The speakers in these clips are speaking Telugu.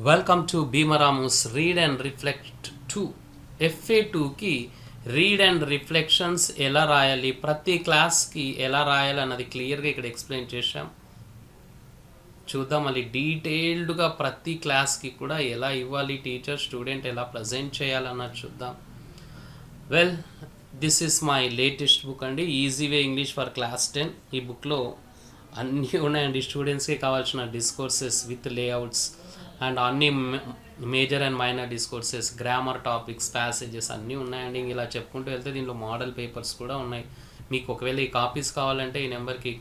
వెల్కమ్ టు భీమరాముస్ రీడ్ అండ్ రిఫ్లెక్ట్ 2. FA2కి రీడ్ అండ్ రిఫ్లెక్షన్స్ ఎలా రాయాలి, ప్రతి క్లాస్కి ఎలా రాయాలి అన్నది క్లియర్గా ఇక్కడ ఎక్స్ప్లెయిన్ చేశాం. చూద్దాం మళ్ళీ డీటెయిల్డ్గా ప్రతి క్లాస్కి కూడా ఎలా ఇవ్వాలి, టీచర్ స్టూడెంట్ ఎలా ప్రజెంట్ చేయాలన్నది చూద్దాం. Well, this is my latest book అండి, easy way English for class 10. ఈ బుక్లో అన్నీ ఉన్నాయండి, స్టూడెంట్స్కి కావాల్సిన డిస్కోర్సెస్ విత్ లేఅవుట్స్ అండ్ అన్ని major and minor discourses, grammar topics, passages అన్నీ ఉన్నాయండి. ఇలా చెప్పుకుంటూ వెళ్తే దీనిలో మోడల్ పేపర్స్ కూడా ఉన్నాయి. మీకు ఒకవేళ ఈ కాపీస్ కావాలంటే ఈ నెంబర్కి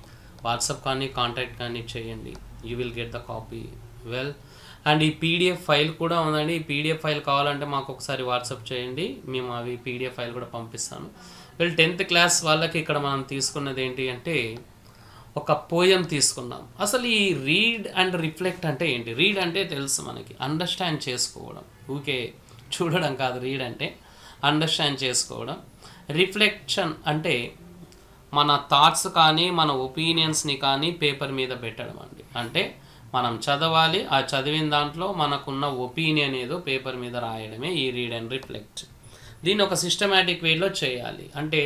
వాట్సాప్ కానీ కాంటాక్ట్ కానీ చేయండి, you will get the copy. Well, and ఈ పీడిఎఫ్ ఫైల్ కూడా ఉందండి. ఈ పీడిఎఫ్ ఫైల్ కావాలంటే మాకు ఒకసారి వాట్సాప్ చేయండి, మేము అవి పీడిఎఫ్ ఫైల్ కూడా పంపిస్తాను. వెల్, 10th క్లాస్ వాళ్ళకి ఇక్కడ మనం తీసుకున్నది ఏంటి అంటే ఒక పోయం తీసుకున్నాం. అసలు ఈ రీడ్ అండ్ రిఫ్లెక్ట్ అంటే ఏంటి? రీడ్ అంటే తెలుసు మనకి, అండర్స్టాండ్ చేసుకోవడం, ఊకే చూడడం కాదు. రీడ్ అంటే అండర్స్టాండ్ చేసుకోవడం. రిఫ్లెక్షన్ అంటే మన థాట్స్ కానీ మన ఒపీనియన్స్ని కానీ పేపర్ మీద పెట్టడం అండి. అంటే మనం చదవాలి, ఆ చదివిన దాంట్లో మనకున్న ఒపీనియన్ ఏదో పేపర్ మీద రాయడమే ఈ రీడ్ అండ్ రిఫ్లెక్ట్. దీన్ని ఒక సిస్టమేటిక్ వేలో చేయాలి. అంటే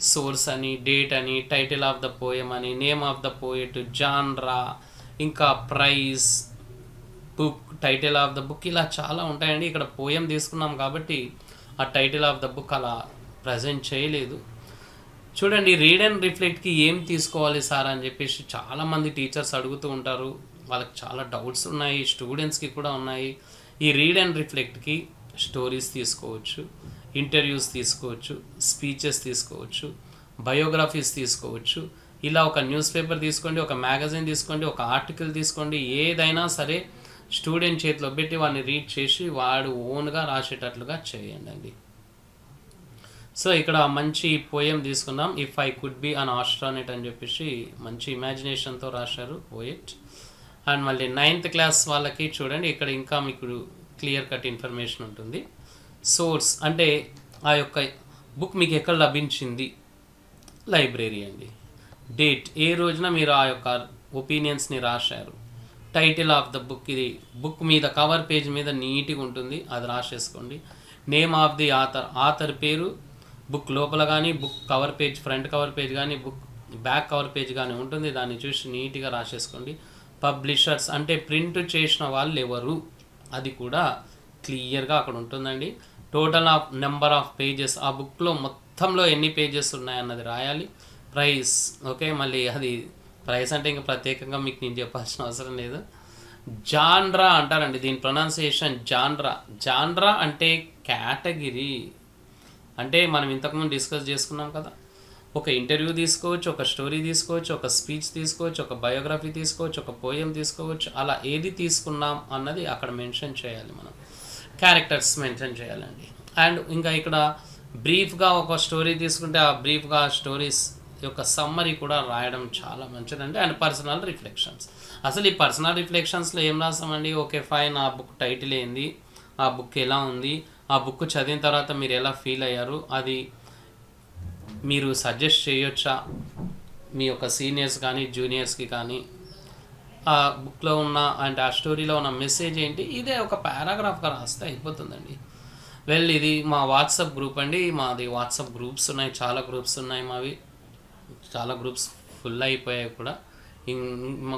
సోర్స్ అని, డేట్ అని, టైటిల్ ఆఫ్ ద పోయం అని, name of the poet, genre, ఇంకా prize, book, title of the book, ఇలా చాలా ఉంటాయండి. ఇక్కడ పోయం తీసుకున్నాం కాబట్టి ఆ టైటిల్ ఆఫ్ ద బుక్ అలా ప్రజెంట్ చేయలేదు. చూడండి, రీడ్ అండ్ రిఫ్లెక్ట్కి ఏం తీసుకోవాలి సార్ అని చెప్పేసి చాలామంది టీచర్స్ అడుగుతూ ఉంటారు. వాళ్ళకి చాలా డౌట్స్ ఉన్నాయి, స్టూడెంట్స్కి కూడా ఉన్నాయి. ఈ రీడ్ అండ్ రిఫ్లెక్ట్కి స్టోరీస్ తీసుకోవచ్చు, ఇంటర్వ్యూస్ తీసుకోవచ్చు, స్పీచెస్ తీసుకోవచ్చు, బయోగ్రఫీస్ తీసుకోవచ్చు. ఇలా ఒక న్యూస్ పేపర్ తీసుకోండి, ఒక మ్యాగజైన్ తీసుకోండి, ఒక ఆర్టికల్ తీసుకోండి, ఏదైనా సరే స్టూడెంట్ చేతిలో పెట్టి వాడిని రీడ్ చేసి వాడు ఓన్గా రాసేటట్లుగా చేయండి. సో ఇక్కడ మంచి పోయం తీసుకున్నాం, if I could be an astronaut అని చెప్పేసి మంచి ఇమాజినేషన్తో రాశారు పోయెట్. అండ్ మళ్ళీ 9th క్లాస్ వాళ్ళకి చూడండి, ఇక్కడ ఇంకా మీకు క్లియర్ కట్ ఇన్ఫర్మేషన్ ఉంటుంది. సోర్స్ అంటే ఆ యొక్క బుక్ మీకు ఎక్కడ లభించింది, లైబ్రరీ అండి. డేట్, ఏ రోజున మీరు ఆ యొక్క ఒపీనియన్స్ని రాశారు. టైటిల్ ఆఫ్ ద బుక్, ఇది బుక్ మీద కవర్ పేజ్ మీద నీట్గా ఉంటుంది, అది రాసేసుకోండి. Name of the author, author పేరు బుక్ లోపల కానీ, book cover page, front cover page కానీ, బుక్ బ్యాక్ కవర్ పేజ్ కానీ ఉంటుంది, దాన్ని చూసి నీట్గా రాసేసుకోండి. పబ్లిషర్స్ అంటే ప్రింట్ చేసిన వాళ్ళు ఎవరు, అది కూడా క్లియర్గా అక్కడ ఉంటుందండి. Total of number of pages, ఆ బుక్లో మొత్తంలో ఎన్ని పేజెస్ ఉన్నాయన్నది రాయాలి. ప్రైస్, ఓకే, మళ్ళీ అది ప్రైస్ అంటే ఇంకా ప్రత్యేకంగా మీకు నేను చెప్పాల్సిన అవసరం లేదు. జాన్రా అంటారండి, దీని ప్రొనౌన్సియేషన్ జాన్రా. జాన్రా అంటే కేటగిరీ. అంటే మనం ఇంతకుముందు డిస్కస్ చేసుకున్నాం కదా, ఒక ఇంటర్వ్యూ తీసుకోవచ్చు, ఒక స్టోరీ తీసుకోవచ్చు, ఒక స్పీచ్ తీసుకోవచ్చు, ఒక బయోగ్రఫీ తీసుకోవచ్చు, ఒక పోయం తీసుకోవచ్చు. అలా ఏది తీసుకున్నాం అన్నది అక్కడ మెన్షన్ చేయాలి, మనం క్యారెక్టర్స్ మెన్షన్ చేయాలండి. అండ్ ఇంకా ఇక్కడ బ్రీఫ్గా ఒక స్టోరీ తీసుకుంటే ఆ బ్రీఫ్గా స్టోరీస్ యొక్క సమ్మరీ కూడా రాయడం చాలా మంచిదండి. అండ్ పర్సనల్ రిఫ్లెక్షన్స్, అసలు ఈ పర్సనల్ రిఫ్లెక్షన్స్లో ఏం రాస్తామండి? ఓకే ఫైన్, ఆ బుక్ టైటిల్ ఏంది, ఆ బుక్ ఎలా ఉంది, ఆ బుక్ చదివిన తర్వాత మీరు ఎలా ఫీల్ అయ్యారు, అది మీరు సజెస్ట్ చేయొచ్చా మీ యొక్క సీనియర్స్ కానీ జూనియర్స్కి కానీ, ఆ బుక్లో ఉన్న అంటే ఆ స్టోరీలో ఉన్న మెసేజ్ ఏంటి, ఇదే ఒక పారాగ్రాఫ్గా రాస్తే అయిపోతుందండి. వెల్, ఇది మా వాట్సాప్ గ్రూప్ అండి, మాది వాట్సాప్ గ్రూప్స్ ఉన్నాయి, చాలా గ్రూప్స్ ఉన్నాయి మావి, చాలా గ్రూప్స్ ఫుల్ అయిపోయాయి కూడా.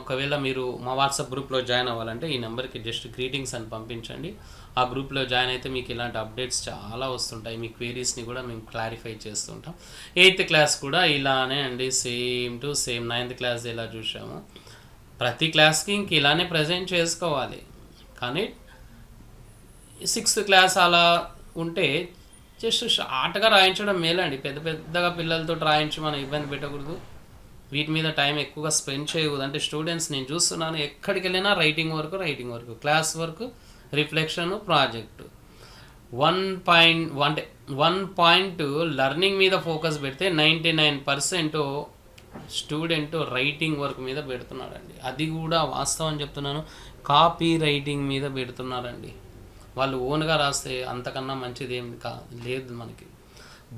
ఒకవేళ మీరు మా వాట్సాప్ గ్రూప్లో జాయిన్ అవ్వాలంటే ఈ నెంబర్కి జస్ట్ గ్రీటింగ్స్ అని పంపించండి. ఆ గ్రూప్లో జాయిన్ అయితే మీకు ఇలాంటి అప్డేట్స్ చాలా వస్తుంటాయి, మీ క్వైరీస్ని కూడా మేము క్లారిఫై చేస్తుంటాం. 8th క్లాస్ కూడా ఇలానే అండి, same to same 9th class ఎలా చూసాము, ప్రతి క్లాస్కి ఇంక ఇలానే ప్రజెంట్ చేసుకోవాలి. కానీ 6th క్లాస్ అలా ఉంటే జస్ట్ షార్ట్గా రాయించడం మేలండి. పెద్ద పెద్దగా పిల్లలతో రాయించి మనం ఇబ్బంది పెట్టకూడదు, వీటి మీద టైం ఎక్కువగా స్పెండ్ చేయకూడదు. అంటే స్టూడెంట్స్ నేను చూస్తున్నాను ఎక్కడికి వెళ్ళినా writing work, class work, reflection, project. 1 point learning మీద ఫోకస్ పెడితే 99% స్టూడెంట్ రైటింగ్ వర్క్ మీద పెడుతున్నాడండి. అది కూడా వాస్తవం చెప్తున్నాను, కాపీ రైటింగ్ మీద పెడుతున్నారండి. వాళ్ళు ఓన్గా రాస్తే అంతకన్నా మంచిది ఏం లేదు మనకి.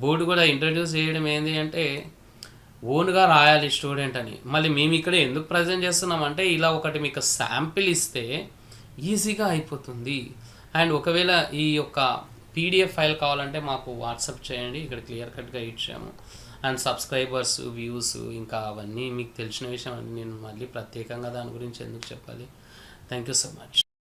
బోర్డు కూడా ఇంట్రడ్యూస్ చేయడం ఏంటి అంటే ఓన్గా రాయాలి స్టూడెంట్ అని. మళ్ళీ మేము ఇక్కడ ఎందుకు ప్రజెంట్ చేస్తున్నామంటే ఇలా ఒకటి మీకు శాంపిల్ ఇస్తే ఈజీగా అయిపోతుంది. అండ్ ఒకవేళ ఈ యొక్క పీడిఎఫ్ ఫైల్ కావాలంటే మాకు వాట్సాప్ చేయండి, ఇక్కడ క్లియర్ కట్గా ఇచ్చాము. అండ్ సబ్స్క్రైబర్స్, వ్యూస్, ఇంకా అవన్నీ మీకు తెలిసిన విషయం అండి. నేను మళ్ళీ ప్రత్యేకంగా దాని గురించి ఎందుకు చెప్పాలి. Thank you so much.